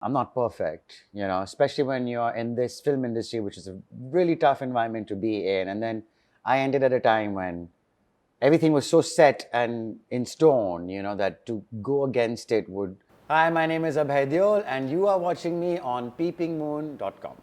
I'm not perfect, especially when you're in this film industry, which is a really tough environment to be in. And then I ended at a time when everything was so set and in stone, that to go against it would. Hi, my name is Abhay Deol, and you are watching me on PeepingMoon.com.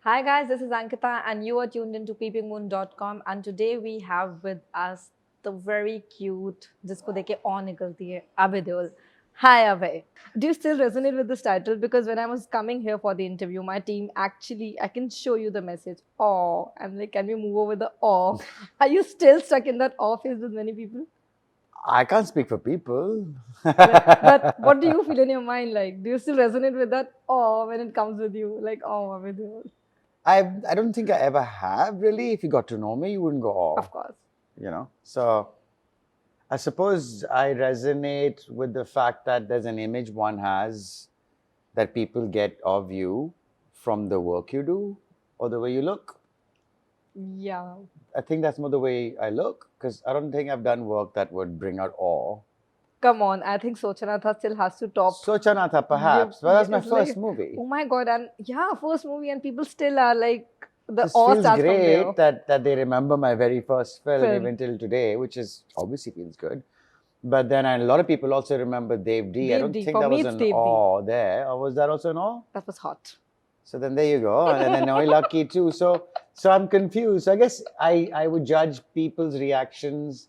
Hi guys, this is Ankita and you are tuned into PeepingMoon.com and today we have with us the very cute जिसको देखे और निकलती है Abhay Deol. Hi Abhay. Do you still resonate with this title? Because when I was coming here for the interview, my team actually, I can show you the message. Aw. I'm like, can we move over the aw? Are you still stuck in that aw phase with many people? I can't speak for people. But what do you feel in your mind like? Do you still resonate with that aw when it comes with you? Like, oh, Abhay Deol. I don't think I ever have really. If you got to know me, you wouldn't go, oh. Of course. So I suppose I resonate with the fact that there's an image one has that people get of you from the work you do or the way you look. Yeah. I think that's more the way I look because I don't think I've done work that would bring out awe. Come on, I think Sochana Tha still has to top. Sochana Tha, perhaps. Well, that's my first movie. Oh my god, and yeah, first movie, and people still are like, the This awe feels starts from there. great that they remember my very first film even till today, which is obviously feels good. But then a lot of people also remember Dev D. I don't think For that me, was it's an Dev D. awe there. Or was that also an awe? That was hot. So then there you go. And then Oi Lucky too. So I'm confused. I guess I would judge people's reactions.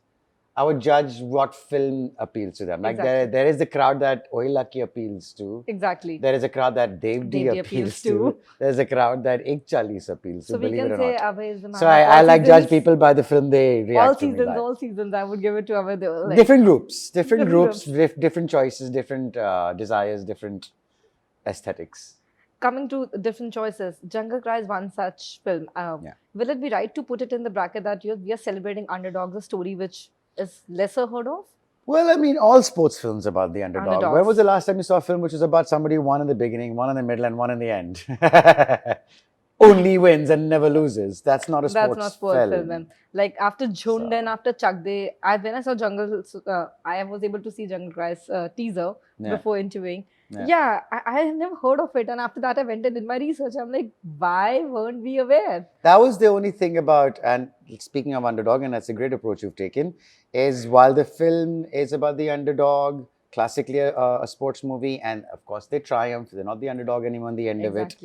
I would judge what film appeals to them. Like Exactly. there is the crowd that Oi Lucky appeals to. Exactly. There is a crowd that Dev D appeals to. There's a crowd that Ik Chalis appeals to, So we believe can it or say not. Abhay is the man So of all I like seasons. judge people by the film they react to me by. All seasons, I would give it to Abhay Deol. Like, Different groups, different choices, different desires, different aesthetics. Coming to different choices, Jungle Cry is one such film. Will it be right to put it in the bracket that we are celebrating underdogs, a story which is lesser heard of? Well, I mean, all sports films about the underdog. Underdogs. When was the last time you saw a film which was about somebody who won in the beginning, one in the middle, and one in the end? Only wins and never loses. That's not a sports film. That's not sports film. Like after Jhund and after Chak De, when I saw Jungle, I was able to see Jungle Cry's teaser before interviewing. Yeah, I have never heard of it. And after that, I went and did my research. I'm like, why weren't we aware? That was the only thing about, and speaking of underdog, and that's a great approach you've taken, is while the film is about the underdog, classically a sports movie, and of course they triumph, they're not the underdog anymore in the end of it.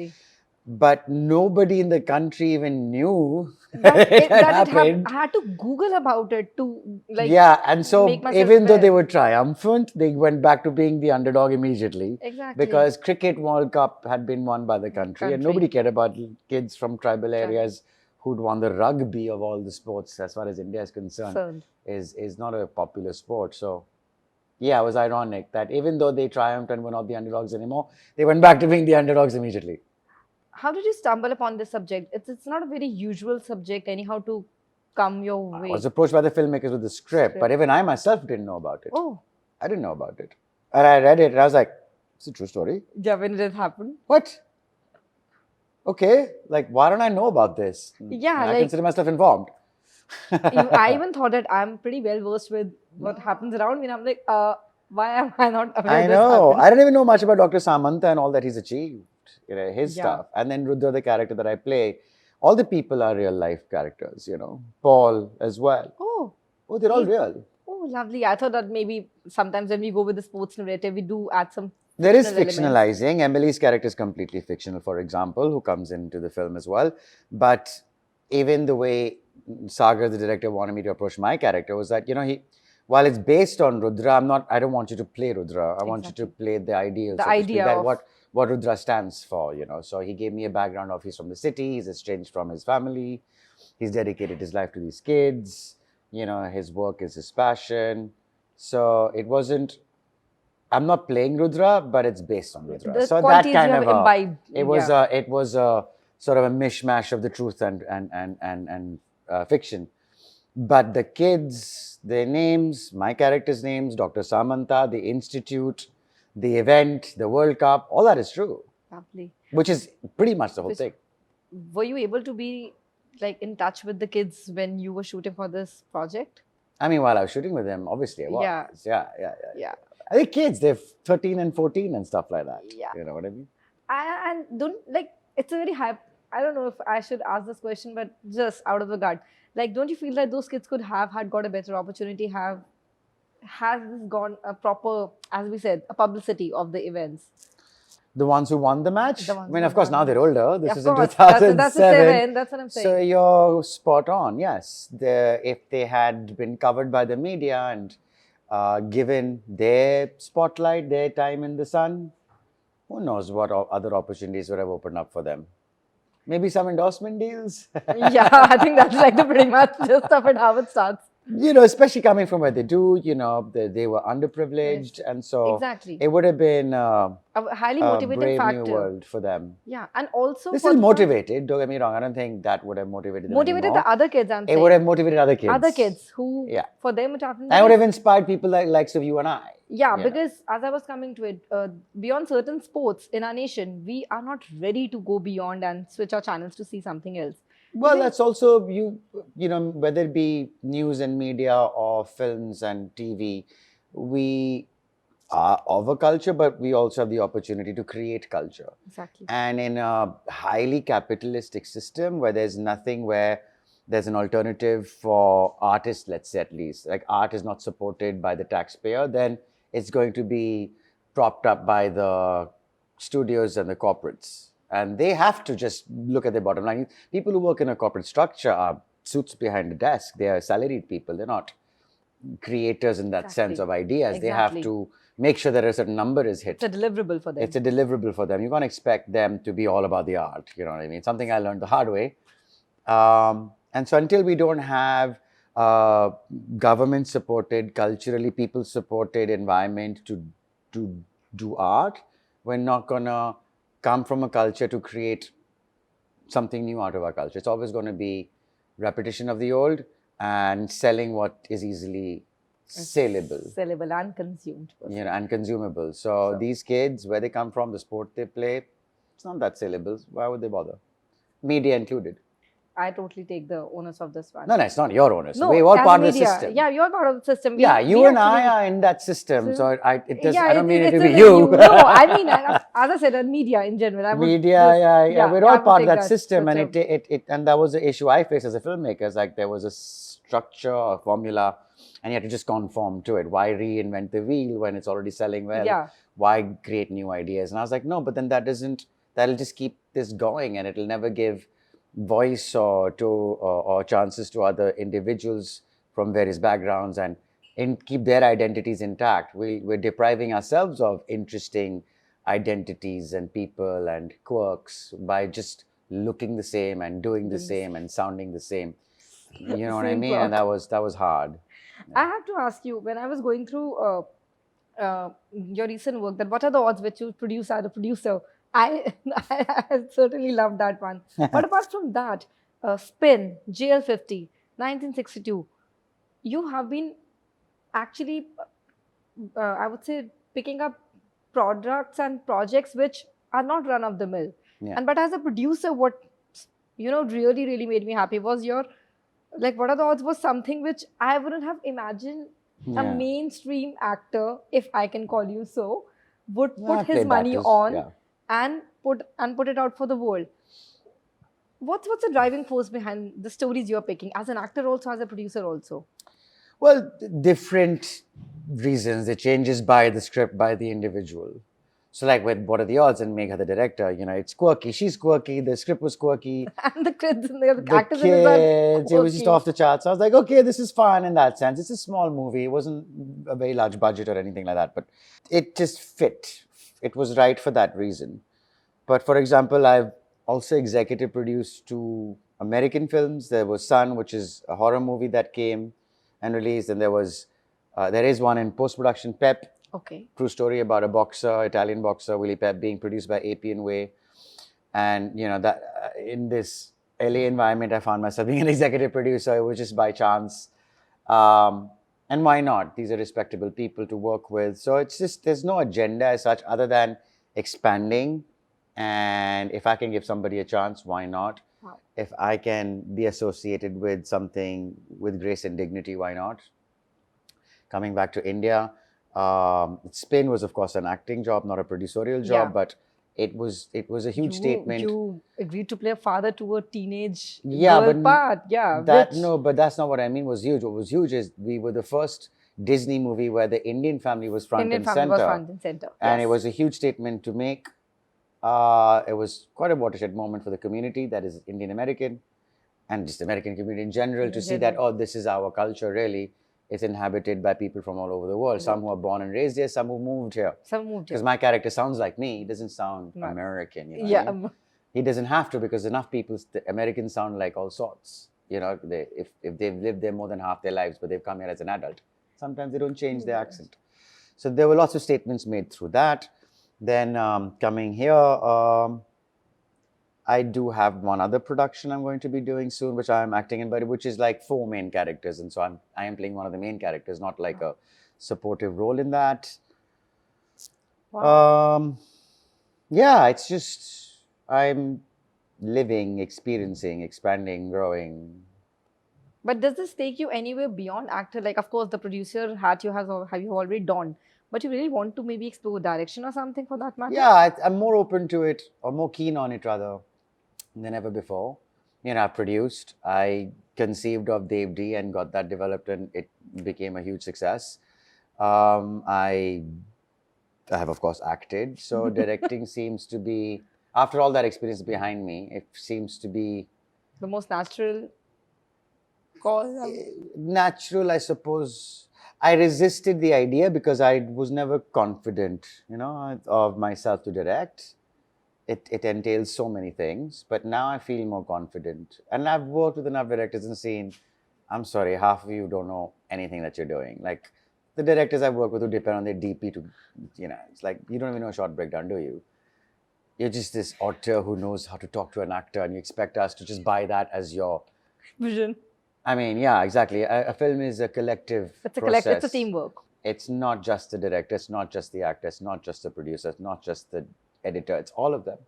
But nobody in the country even knew that it happened. I had to Google about it to and so even though they were triumphant, they went back to being the underdog immediately. Exactly. Because Cricket World Cup had been won by the country. And nobody cared about kids from tribal areas who'd won the rugby of all the sports, as far as India is concerned, is not a popular sport. So yeah, it was ironic that even though they triumphed and were not the underdogs anymore, they went back to being the underdogs immediately. How did you stumble upon this subject? It's not a very usual subject anyhow to come your way. I was approached by the filmmakers with the script, but even I myself didn't know about it. Oh. I didn't know about it. And I read it and I was like, it's a true story. Yeah, when did it happen? What? Okay, like why don't I know about this? Yeah, I consider myself informed. I even thought that I'm pretty well versed with what happens around me. And I'm like, why am I not aware I know. I didn't even know much about Dr. Samanta and all that he's achieved. His stuff. And then Rudra, the character that I play, all the people are real life characters, Paul as well. Oh, they're all real. Oh, lovely. I thought that maybe sometimes when we go with the sports narrative, we do add some. There is fictionalizing. Emily's character is completely fictional, for example, who comes into the film as well. But even the way Sagar, the director, wanted me to approach my character was that, while it's based on Rudra, I don't want you to play Rudra. I want you to play the ideal. The idea of what Rudra stands for, So he gave me a background of he's from the city, he's estranged from his family, he's dedicated his life to these kids, his work is his passion. So it wasn't, I'm not playing Rudra, but it's based on Rudra. So that kind of imbibed. It was a sort of a mishmash of the truth and fiction. But the kids, their names, my character's names, Dr. Samanta, the institute, the event, the World Cup, all that is true. Lovely. Which is pretty much the whole thing. were you able to be like in touch with the kids when you were shooting for this project? I mean, while I was shooting with them, obviously I was. Yeah. Yeah. I think kids, they're 13 and 14 and stuff like that. Yeah. You know what I mean? And don't like it's a very high. I don't know if I should ask this question, but just out of the gut, like, don't you feel that those kids could have had got a better opportunity? Has this gone a proper, as we said, a publicity of the events? The ones who won the match? The I ones mean, who of course, won now the they're older. This Of is in course, 2007. that's a seven. That's what I'm saying. So you're spot on, yes. If they had been covered by the media and given their spotlight, their time in the sun, who knows what other opportunities would have opened up for them. Maybe some endorsement deals. Yeah, I think that's like the pretty much just of it how it starts. You know, especially coming from where they do, they were underprivileged. And so Exactly. it would have been A highly a motivating brave factor. new world for them. Yeah, and also They're for still the motivated, don't get me wrong. I don't think that would have motivated them motivated anymore. the other kids. It would have motivated other kids. Other kids who, Yeah. for them, it happened. I would have inspired people like likes of you and I. Yeah, you know. because as I was coming to it, beyond certain sports in our nation, we are not ready to go beyond and switch our channels to see something else. Well, that's also you know, whether it be news and media or films and TV, we are of a culture, but we also have the opportunity to create culture. Exactly. And in a highly capitalistic system where there's nothing where there's an alternative for artists, let's say at least, like art is not supported by the taxpayer, then it's going to be propped up by the studios and the corporates. And they have to just look at their bottom line. People who work in a corporate structure are suits behind a desk. They are salaried people. They're not creators in that sense of ideas. They have to make sure that a certain number is hit. It's a deliverable for them. It's a deliverable for them. You can't expect them to be all about the art. You know what I mean? Something I learned the hard way. And so until we don't have government-supported, culturally people-supported environment to do art, we're not gonna come from a culture to create something new out of our culture. It's always going to be repetition of the old and selling what is easily saleable. Sellable and consumed. You know, and consumable. So these kids, where they come from, the sport they play, it's not that saleable. Why would they bother? Media included. I totally take the onus of this one. No, it's not your onus. No, we're all as part of the media. system. Yeah, you're part of the system. Yeah, you and I are in that system. So I don't mean it to be you. No, I mean, as I said, media in general. We're all part of that system. And and that was the issue I faced as a filmmaker. It's like there was a structure, a formula, and you had to just conform to it. Why reinvent the wheel when it's already selling well? Yeah. Why create new ideas? And I was like, no, but then that'll just keep this going, and it'll never give voice or chances to other individuals from various backgrounds and keep their identities intact. We're depriving ourselves of interesting identities and people and quirks by just looking the same and doing the same and sounding the same. You know what I mean? And that was hard. I have to ask you, when I was going through your recent work, that what are the odds which you produce as a producer? I certainly love that one. But apart from that, Spin, JL50, 1962, you have been actually, I would say, picking up products and projects which are not run of the mill. Yeah. But as a producer, what really, really made me happy was your, like, what are the odds was something which I wouldn't have imagined a mainstream actor, if I can call you so, would put his money on. And put it out for the world. What's the driving force behind the stories you're picking as an actor also, as a producer also? Well, different reasons. It changes by the script, by the individual. So like with What Are the Odds and Megha the director, it's quirky. She's quirky. The script was quirky. And the kids and the actors kids, it was just off the charts. I was like, okay, this is fun in that sense. It's a small movie. It wasn't a very large budget or anything like that, but it just fit. It was right for that reason. But for example, I've also executive produced 2 American films. There was Sun, which is a horror movie that came and released, and there is one in post-production, Pep. Okay. True story about a boxer, Italian boxer, Willie Pep, being produced by Appian Way. And that in this LA environment, I found myself being an executive producer. It was just by chance. And why not? These are respectable people to work with. So it's just, there's no agenda as such other than expanding And if I can give somebody a chance, why not? Wow. If I can be associated with something with grace and dignity, why not? Coming back to India, Spain was of course an acting job, not a producerial Yeah. job, but it was a huge statement. You agreed to play a father to a teenage Yeah, girl but part. Yeah, that which no, but that's not what I mean. Was huge. What was huge is we were the first Disney movie where the Indian family was front Indian and family was center, front and center. and it Yes. was a huge statement to make. It was quite a watershed moment for the community that is Indian American and just American community in general to In see that, general. oh, this is our culture really. It's inhabited by people from all over the world. Some who are born and raised here, some who moved here. Some moved Because here. my character sounds like me, he doesn't sound Right. American, you know what Yeah. I mean? He doesn't have to because enough people, the Americans sound like all sorts. You know, if they've lived there more than half their lives, but they've come here as an adult, sometimes they don't change their accent. So there were lots of statements made through that. Then coming here, I do have one other production I'm going to be doing soon, which I'm acting in, but which is like 4 main characters, and so I am playing one of the main characters, not like a supportive role in that. Wow. Yeah, it's just I'm living, experiencing, expanding, growing. But does this take you anywhere beyond actor? Like, of course, the producer hat you have you already donned, but you really want to maybe explore direction or something for that matter? Yeah, I'm more open to it, or more keen on it rather, than ever before. You know, I produced, I conceived of Dev D and got that developed, and it became a huge success. I have, of course, acted. So directing seems to be, after all that experience behind me, it seems to be The most natural call. natural, I suppose. I resisted the idea because I was never confident, you know, of myself to direct. It entails so many things, but now I feel more confident. And I've worked with enough directors and seen, I'm sorry, half of you don't know anything that you're doing. Like the directors I've worked with who depend on their DP to, you know, it's like you don't even know a short breakdown, do you? You're just this auteur who knows how to talk to an actor, and you expect us to just buy that as your Vision. I mean, yeah, exactly. A film is a collective It's a process. collective. It's a teamwork. It's not just the director, it's not just the actor, it's not just the producer, it's not just the editor, it's all of them.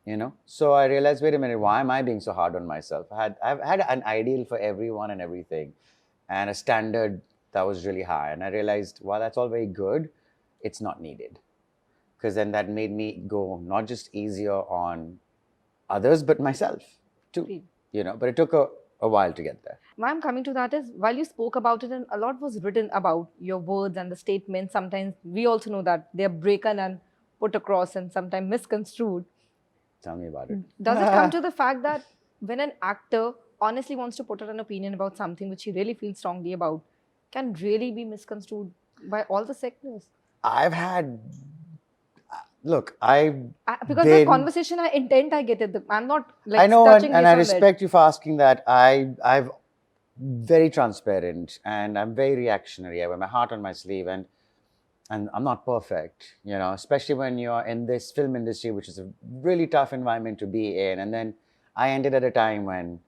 You know? So I realized, wait a minute, why am I being so hard on myself? I've had an ideal for everyone and everything, and a standard that was really high. And I realized, while that's all very good, it's not needed. Because then that made me go not just easier on others, but myself too. Agreed. You know, but it took a while to get there. Why I'm coming to that is while you spoke about it, and a lot was written about your words and the statements. Sometimes we also know that they're broken and put across and sometimes misconstrued. Tell me about it. Does it come to the fact that when an actor honestly wants to put out an opinion about something which he really feels strongly about, can really be misconstrued by all the sectors? I've had, look, I've Because the been, conversation I intent, I get it. I'm not like I know, touching and base I on respect you for asking that. I've very transparent and I'm very reactionary. I wear my heart on my sleeve, and I'm not perfect, you know, especially when you're in this film industry, which is a really tough environment to be in. And then I ended at a time when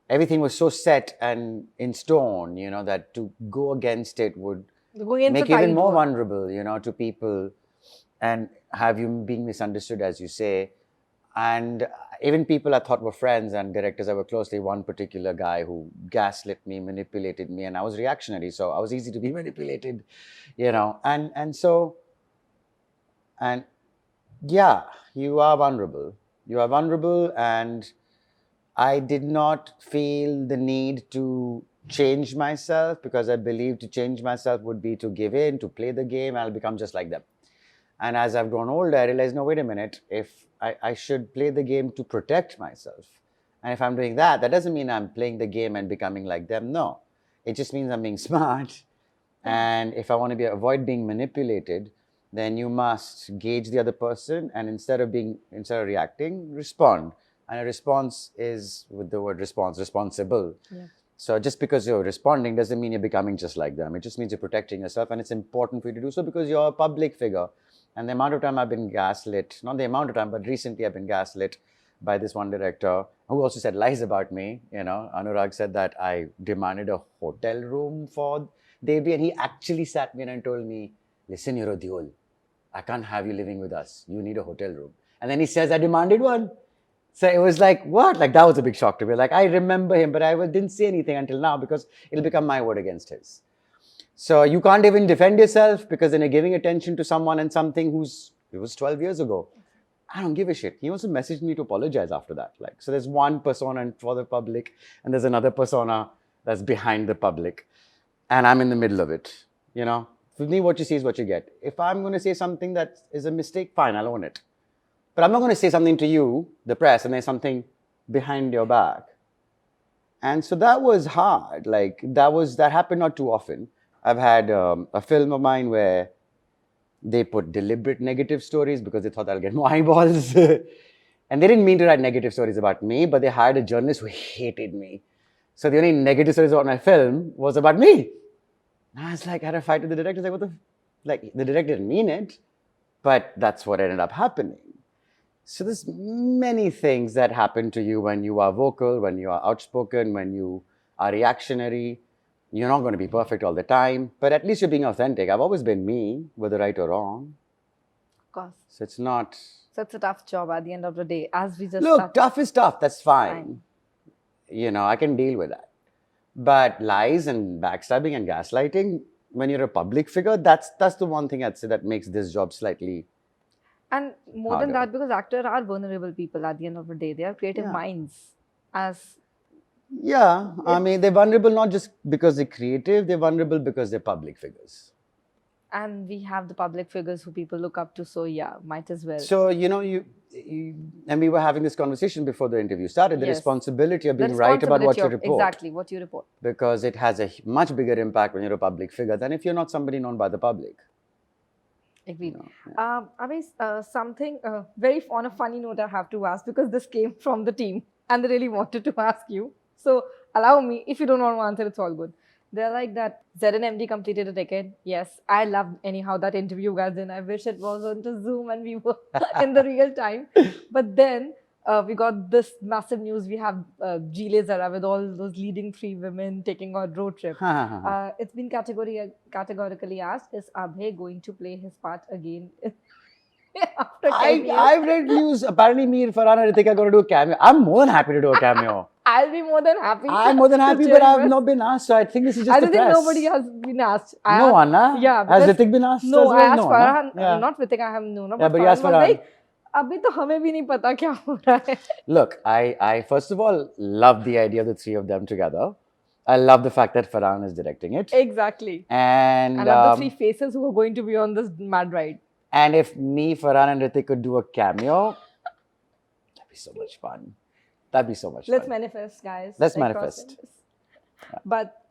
everything was so set and in stone, you know, that to go against it would it. Going in make for you even tide more work. vulnerable, you know, to people and have you being misunderstood, as you say. And even people I thought were friends and directors I were closely, one particular guy who gaslit me, manipulated me, and I was reactionary, so I was easy to be manipulated, you know. And yeah, you are vulnerable. You are vulnerable, and I did not feel the need to change myself because I believed to change myself would be to give in, to play the game, I'll become just like them. And as I've grown older, I realized, no, wait a minute, if I should play the game to protect myself. And if I'm doing that, that doesn't mean I'm playing the game and becoming like them. No, it just means I'm being smart. And if I want to avoid being manipulated, then you must gauge the other person and instead of reacting, respond. And a response is, with the word response, responsible. Yeah. So just because you're responding doesn't mean you're becoming just like them. It just means you're protecting yourself, and it's important for you to do so because you're a public figure. And the amount of time I've been gaslit, not the amount of time, but recently I've been gaslit by this one director who also said lies about me. You know, Anurag said that I demanded a hotel room for Devi, and he actually sat me and told me, listen, you're a Deol. I can't have you living with us. You need a hotel room. And then he says, I demanded one. So it was like, what? Like, that was a big shock to me. Like, I remember him, but didn't say anything until now because it'll become my word against his. So you can't even defend yourself because then you're giving attention to someone and something it was 12 years ago. I don't give a shit. He also messaged me to apologize after that. Like, so there's one persona for the public and there's another persona that's behind the public. And I'm in the middle of it, you know. For me, what you see is what you get. If I'm going to say something that is a mistake, fine, I'll own it. But I'm not going to say something to you, the press, and there's something behind your back. And so that was hard. Like, that happened not too often. I've had a film of mine where they put deliberate negative stories because they thought I'll get more eyeballs. And they didn't mean to write negative stories about me, but they hired a journalist who hated me. So the only negative stories about my film was about me. And I was like, I had a fight with the director. Like, the director didn't mean it, but that's what ended up happening. So there's many things that happen to you when you are vocal, when you are outspoken, when you are reactionary. You're not going to be perfect all the time, but at least you're being authentic. I've always been me, whether right or wrong. Of course. So it's not... So it's a tough job at the end of the day, as we just... Look, tough is tough. That's fine. You know, I can deal with that. But lies and backstabbing and gaslighting, when you're a public figure, that's the one thing I'd say that makes this job slightly And more harder. than that, because actors are vulnerable people at the end of the day. They are creative minds. Yeah, I mean, they're vulnerable not just because they're creative, they're vulnerable because they're public figures. And we have the public figures who people look up to, so yeah, might as well. So, you know, and we were having this conversation before the interview started, the responsibility of being right about what you report. Exactly, what you report. Because it has a much bigger impact when you're a public figure than if you're not somebody known by the public. Agreed. Abhay, something very on a funny note I have to ask, because this came from the team and they really wanted to ask you. So allow me, if you don't want to answer, it's all good. They're like that ZNMD completed a decade. Yes, I loved anyhow that interview you guys did. I wish it was on to Zoom and we were in the real time. But then we got this massive news. We have Zaraa with all those leading 3 women taking on road trip. It's been categorically asked, is Abhay going to play his part again? After 10 years? I've read news. Apparently, me and Farhan and Hrithik are going to do a cameo. I'm more than happy to do a cameo. I'll be more than happy. I'm more than happy, but I've not been asked. So I think this is just I the don't think press. nobody has been asked. No one, huh? Yeah. Has Hrithik been asked? No, as well? I asked No, Farhan. Yeah. Not Hrithik, I have no. Yeah, but you asked Farhan. Like, अभी तो हमें भी नहीं पता क्या हो रहा है. Look, I first of all love the idea of the 3 of them together. I love the fact that Farhan is directing it. Exactly. And I love the 3 faces who are going to be on this mad ride. And if me, Farhan, and Hrithik could do a cameo, that'd be so much fun. That'd be so much fun. Let's manifest, guys. Let's manifest. Yeah. But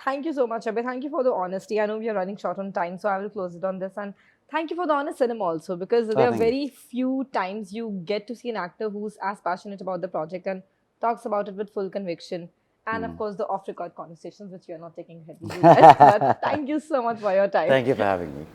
thank you so much, Abhay. Thank you for the honesty. I know we are running short on time, so I will close it on this. And thank you for the honest cinema also, because there are very few times you get to see an actor who's as passionate about the project and talks about it with full conviction. And of course, the off-record conversations, which we are not taking heavily. But thank you so much for your time. Thank you for having me.